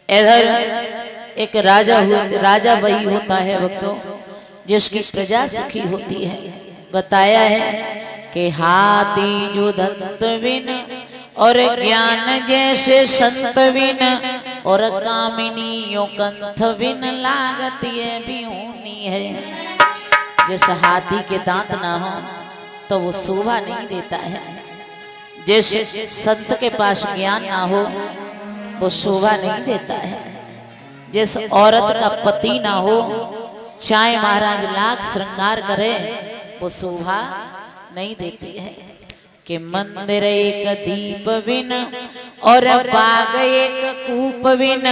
इधर एक राजा राजा वही होता है भक्तों जिसकी प्रजा सुखी होती है। बताया है कि हाथी जो दंत बिन और ज्ञान जैसे संत बिन और कामिनियों कंठ बिन लागत ये बिऊनी है। जैसे हाथी के दांत ना हो तो वो शोभा नहीं देता है, जैसे संत के पास ज्ञान ना हो वो शोभा नहीं देता है, जैसे औरत का पति ना हो चाहे महाराज लाख श्रृंगार करे वो शोभा नहीं देती है। कि मंदिर एक दीप बिन और बाग एक कूप बिन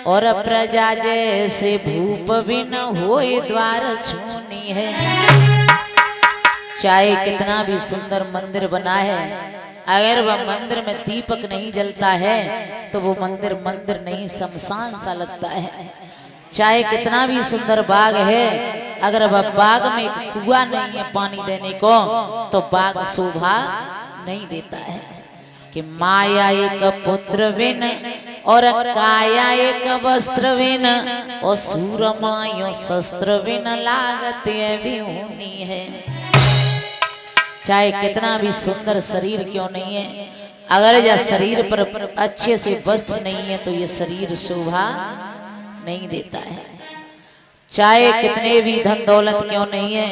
और प्रजा जैसे भूप बिन होए द्वार छूनी है। चाहे कितना भी सुंदर मंदिर बना है, अगर वह मंदिर में दीपक नहीं जलता है तो वो मंदिर मंदिर नहीं शमशान सा लगता है। चाहे कितना भी सुंदर बाग है, अगर वह बाग में एक कुआं नहीं है पानी देने को तो बाग शोभा नहीं देता है। कि माया एक पुत्र बिन और काया एक वस्त्र बिन और सूरमायो शस्त्र बिन लागत बिऊनी है। चाहे कितना भी सुंदर शरीर क्यों नहीं है, अगर यह शरीर पर अच्छे से वस्त्र नहीं है तो ये शरीर शोभा नहीं देता है। चाहे कितने भी धन दौलत क्यों नहीं है,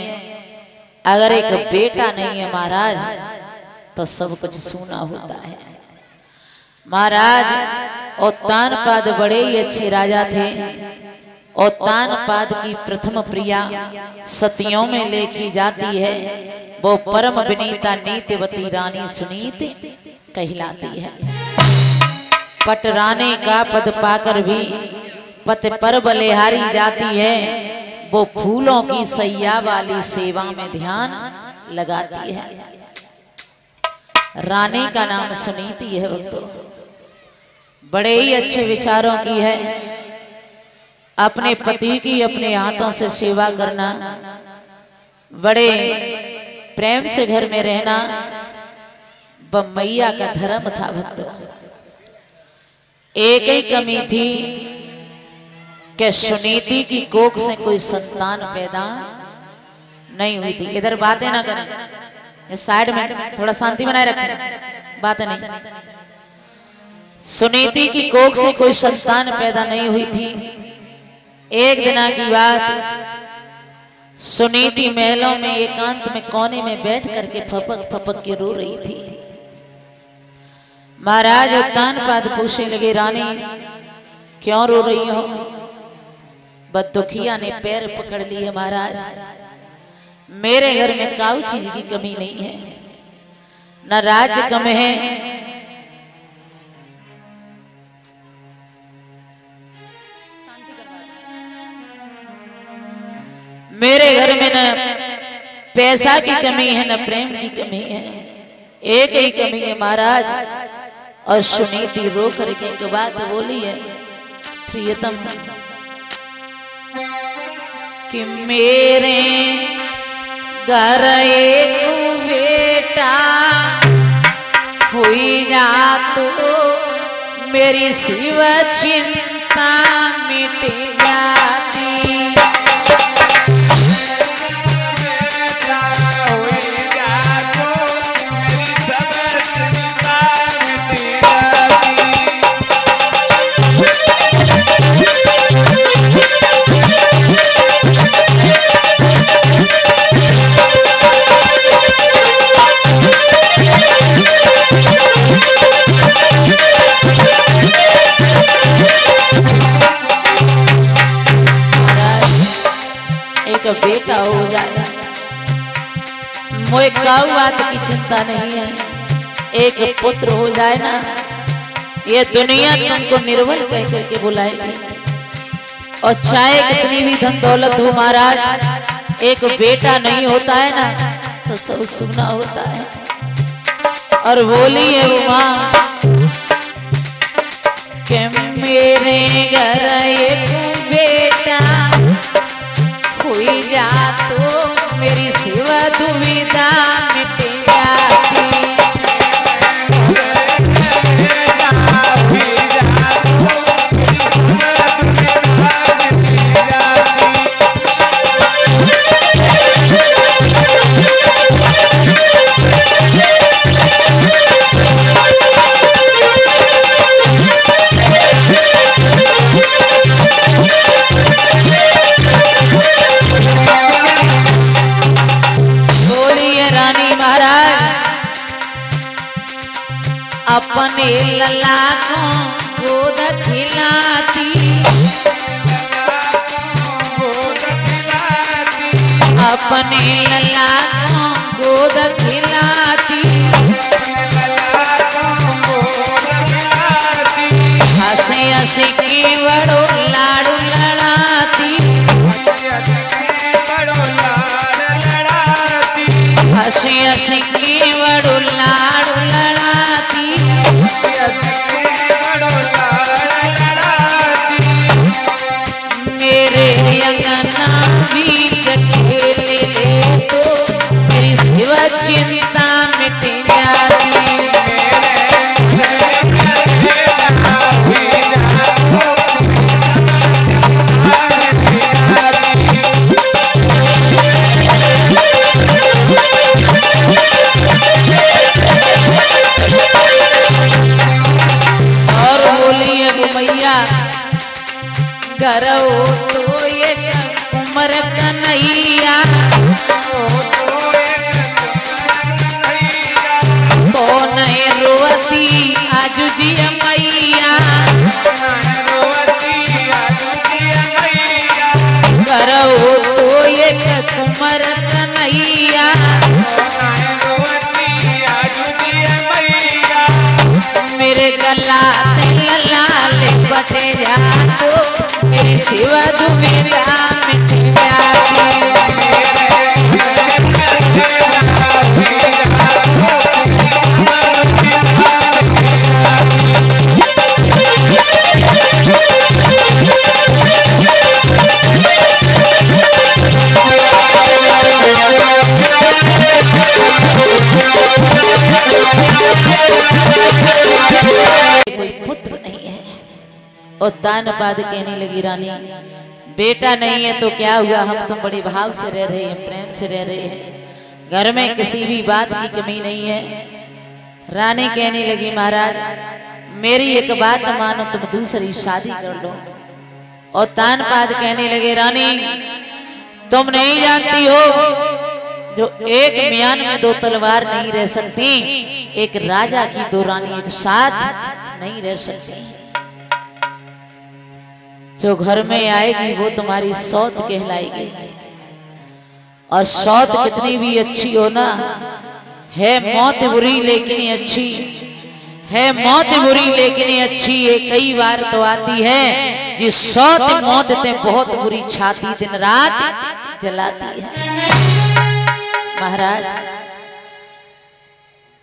अगर एक बेटा नहीं है महाराज तो सब कुछ सूना होता है। महाराज उत्तानपाद बड़े ही अच्छे राजा थे। उत्तानपाद की प्रथम प्रिया सतियों में लेखी जाती है, वो परम विनीता नीतिवती रानी सुनीति कहलाती है। पटराने का पद पाकर भी पति पर बलिहारी जाती है, वो फूलों की सैया वाली सेवा में ध्यान लगाती है। रानी का नाम सुनीति है भक्तों, बड़े ही अच्छे विचारों की है। अपने पति की अपने हाथों से सेवा करना, बड़े प्रेम से घर में रहना वह मैया का धर्म था भक्तों। एक ही कमी थी कि सुनीति की कोख से कोई संतान पैदा नहीं हुई थी। इधर बातें ना करें, इस साइड में थोड़ा शांति बनाए रखें, बातें नहीं। सुनीति की कोख से कोई संतान पैदा नहीं हुई थी। एक दिन की बात, सुनीति महलों में एकांत में कोने में बैठ करके फपक फपक के रो रही थी। महाराज उत्तानपाद पूछने लगे, रानी क्यों रो रही हो? बददुखिया ने पैर पकड़ लिए, महाराज मेरे घर में काऊ चीज की कमी नहीं है, न राज्य कम है, मेरे घर में न पैसा की कमी है न प्रेम की कमी है, एक ही कमी है महाराज। और सुनीति रो करके एक बात बोली है, प्रियतम कि मेरे घर एक बेटा हुई जा तो मेरी शिव चिंता मिट जाती। बेटा हो जाए, मोए काऊ बात की चिंता नहीं है, एक पुत्र हो जाए ना, ये दुनिया तुमको निर्बल कह करके बुलाएगी। और चाहे कितनी भी धन दौलत हो महाराज, एक बेटा नहीं होता है ना तो सब सुना होता है। और बोली है वो माँ कि मेरे घर एक बेटा हुई जा तो मेरी सेवा दुविधा मिट जाती। अपने लला को गोद खिलाती, अपने लला को गोद खिलाती, हंसी हंसी की बड़ो लाड़ू लड़ाती, हंसी हंसी की बड़ो लाड़ू लड़ाती, मेरे अंगना बीच खेले ले तो मेरी सिव चिंता मिट जाती। और बोलिए मैया करो तो एक उम्र कन्हैया, तो नहीं रोती आजू जी मैया, करो तो एक उम्र कन्हैया, मेरे गला लाल बटे जा तो मेरी सिवा दुविधा मिट जाती। कोई पुत्र नहीं है। और दानपाद कहने लगी रानी बेटा नहीं है तो क्या हुआ, हम तो बड़े भाव से रह रहे हैं, प्रेम से रह रहे हैं, घर में किसी भी बात की कमी नहीं है। रानी कहने लगी महाराज मेरी एक बात मानो, तुम दूसरी शादी कर लो। और दानपाद कहने लगे रानी तुम नहीं जानती हो जो एक म्यान में दो तलवार नहीं रह सकती, एक राजा की दो रानी एक साथ नहीं रह सकती। जो घर में आएगी वो तुम्हारी सौत कहलाएगी। और सौत कितनी भी अच्छी हो ना, है मौत बुरी लेकिन अच्छी है, मौत बुरी लेकिन अच्छी है। कई बार तो आती है जिस सौत मौत ते बहुत बुरी छाती दिन रात जलाती है। महाराज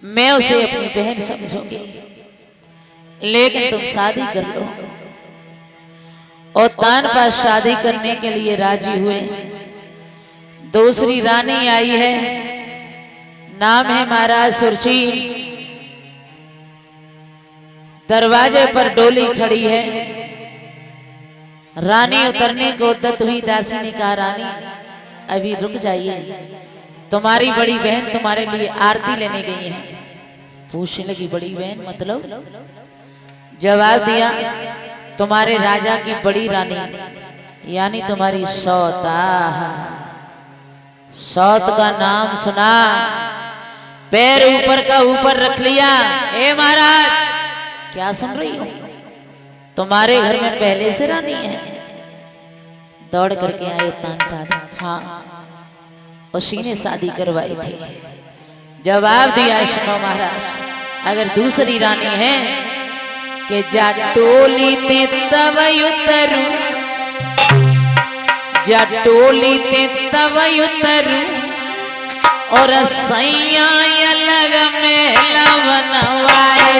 मैं उसे अपनी बहन समझूंगी, लेकिन तुम शादी कर लो। और दानपाद शादी करने के लिए राजी हुए। दूसरी रानी आई है, नाम है महाराज सुरची। दरवाजे पर डोली खड़ी है, रानी उतरने को उद्यत हुई। दासी ने कहा रानी अभी रुक जाइए, तुम्हारी बड़ी बहन तुम्हारे लिए आरती लेने गई है। पूछने लगी बड़ी बहन मतलब? जवाब दिया तुम्हारे राजा की बड़ी रानी यानी तुम्हारी सौत। सौत का नाम सुना, पैर ऊपर का ऊपर रख लिया। ए महाराज क्या सुन रही हो, तुम्हारे घर में पहले से रानी है? दौड़ करके आए दानपाद। हाँ उसी ने शादी करवाई थी। जवाब दिया सुनो महाराज, अगर दूसरी रानी है कि जा टोली ते तब उतरू, जा टोली ते तब उतरू, और सैया अलग मेला बनवाए।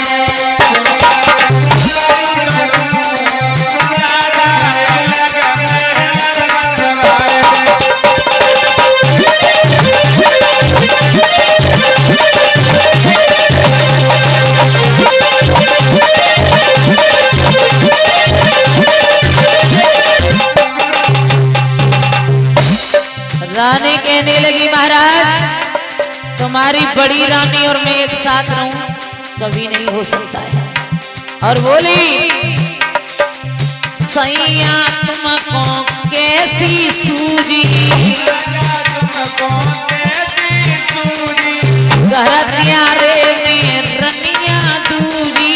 रानी कहने लगी महाराज तुम्हारी बड़ी रानी और मैं एक साथ रहूं कभी नहीं हो सकता है। और बोली सैया तुमको कैसी सूझी, कहतिया रे में रनिया दूजी,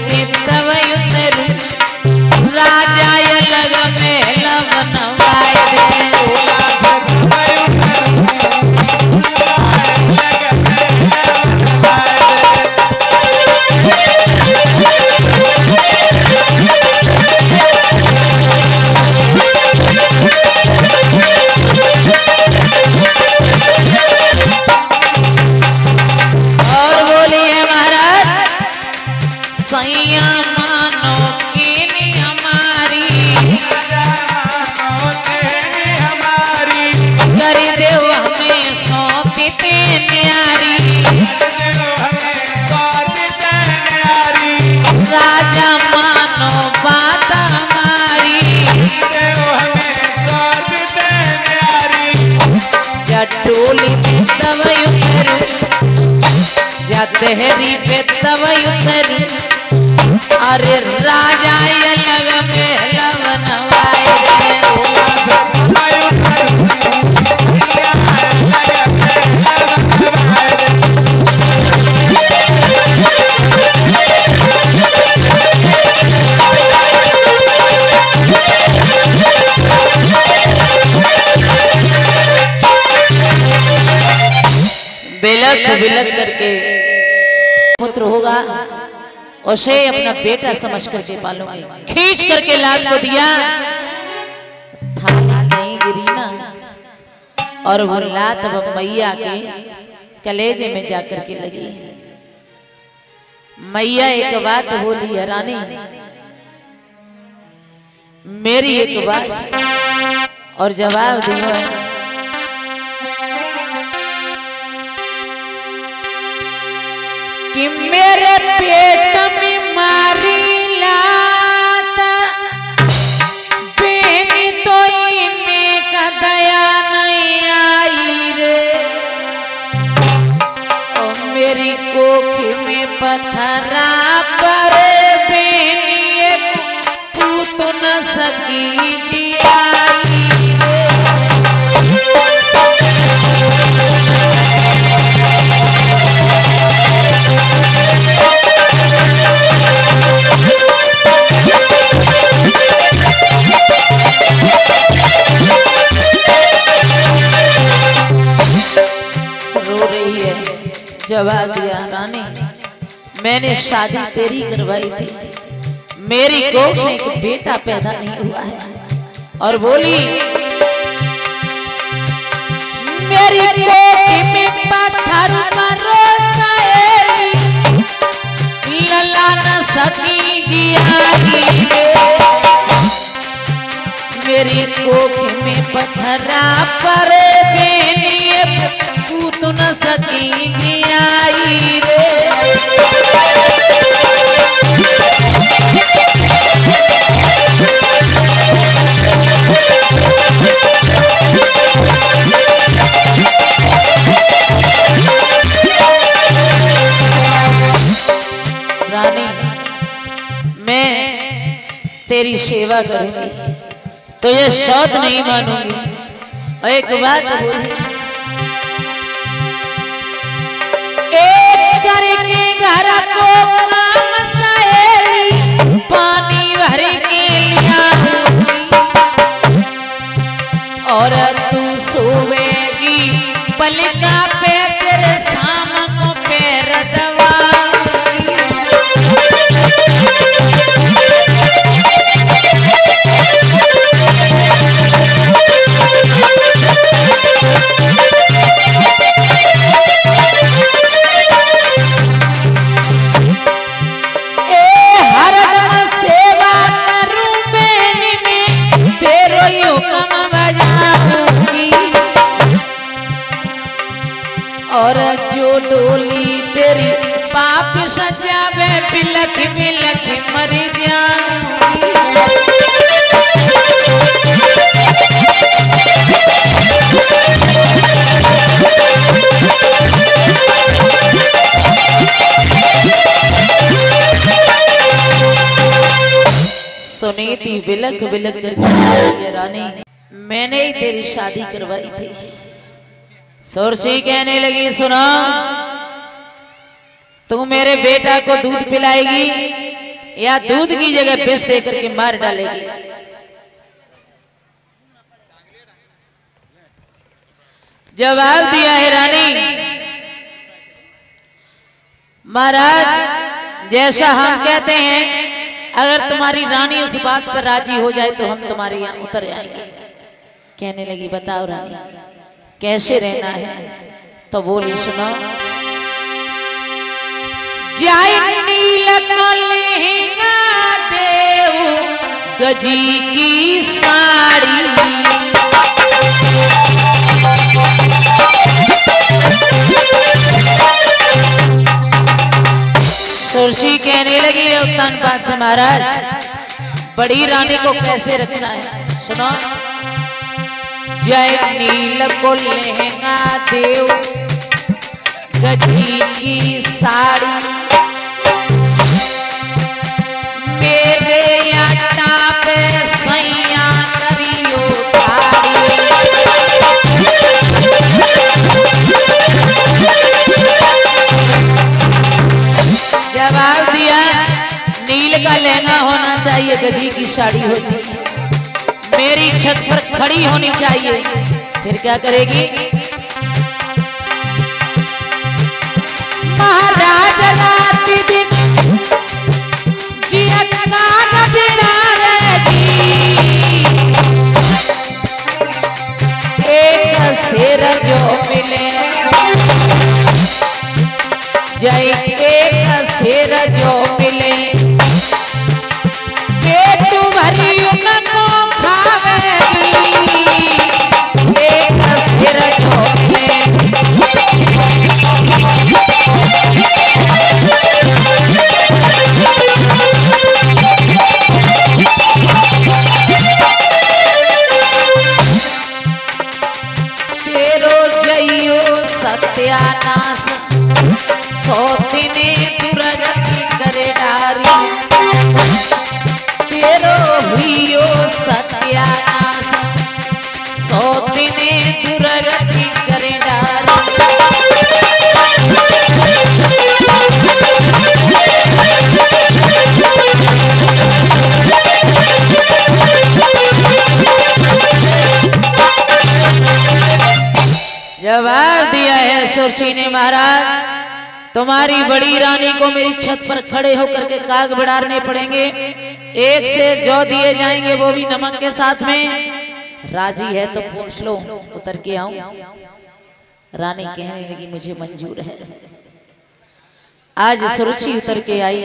के तब उतरू राजा ये लग में लवनवाए और बोलिए महाराज सैया मानो की हमारी कर देव हमें सौंपते न्यारी राजा मानो बात हमारी टोली पे तब उतरू या तेहरी पे तब उतरू अरे राजा ये लग में लवनवाए बिलक बिलक करके पुत्र होगा उसे अपना बेटा समझ करके पालोगे। खींच करके लात को दिया थाली कहीं गिरी ना और वो लात अब मैया के कलेजे में जाकर के लगी। मैया एक बात बोली है रानी मेरी एक बात और जवाब दियो है कि मेरे पेट में मारी लात बेनी तो इनमें का दया नहीं आई रे और मेरी कोखी में पत्थरा पर बेनी तू तो न सकी जियाई रे जवाब दिया रानी मैंने शादी तेरी करवाई थी मेरी कोख से एक बेटा पैदा नहीं हुआ है और बोली मेरी कोख में पत्थर मारो लला न सकी जियाई मेरी कोख में पत्थरा पर कूद न सकी जियाई रे रानी मैं तेरी सेवा करूंगी तो ये शौत नहीं मानूंगी और एक बात बोली एक करके घर को काम सहेली पानी भर के लिया और तू सोवेगी पलका पे तेरे शाम को पैर दवा और जो डोली तेरी पाप सजावे बिलख बिलख मर जाऊंगी सुनीति बिलख बिलख करके रानी मैंने ही तेरी शादी करवाई थी। सुरसी कहने लगी सुनो तू मेरे बेटा को दूध पिलाएगी या दूध की जगह विष दे करके मार डालेगी। जवाब दिया है रानी, महाराज जैसा हम कहते हैं, अगर तुम्हारी रानी उस बात पर राजी हो जाए तो हम तुम्हारे यहाँ उतर जाएंगे। कहने लगी बताओ रानी कैसे रहना है? तो बोली सुनो, जाए नील लहंगा देऊ गजी की साड़ी, सुरसी कहने लगी उत्तान पात से, महाराज बड़ी रानी को कैसे रखना है? सुनो, जय नील को लहंगा देव गजी की साड़ी, मेरे आटा पे सैया करियो थारी। जवाब दिया, नील का लहंगा होना चाहिए, गजी की साड़ी होती, मेरी छत पर खड़ी होनी चाहिए। फिर क्या करेगी? महाराज रात दिन जिया कान बिना जी, एक शेर जो मिले जय, एक शेर जो मिले पेट भरी उनको खावेगी, एक शेर जो मिले। तेरो जइयो सत्यानाश, सौतिने दुर्गति करे डारी, तेरो हुइयो सत्यानाश, सौतिने दुर्गति करे डारी। जवाब दिया है सुरची ने, महाराज तुम्हारी बड़ी रानी को मेरी छत पर खड़े होकर के काग बिड़ारने पड़ेंगे, एक से जो दिए जाएंगे वो भी नमक के साथ में। राजी है तो पूछ लो, उतर के आऊं? रानी कहने लगी मुझे मंजूर है। आज सुरची उतर के आई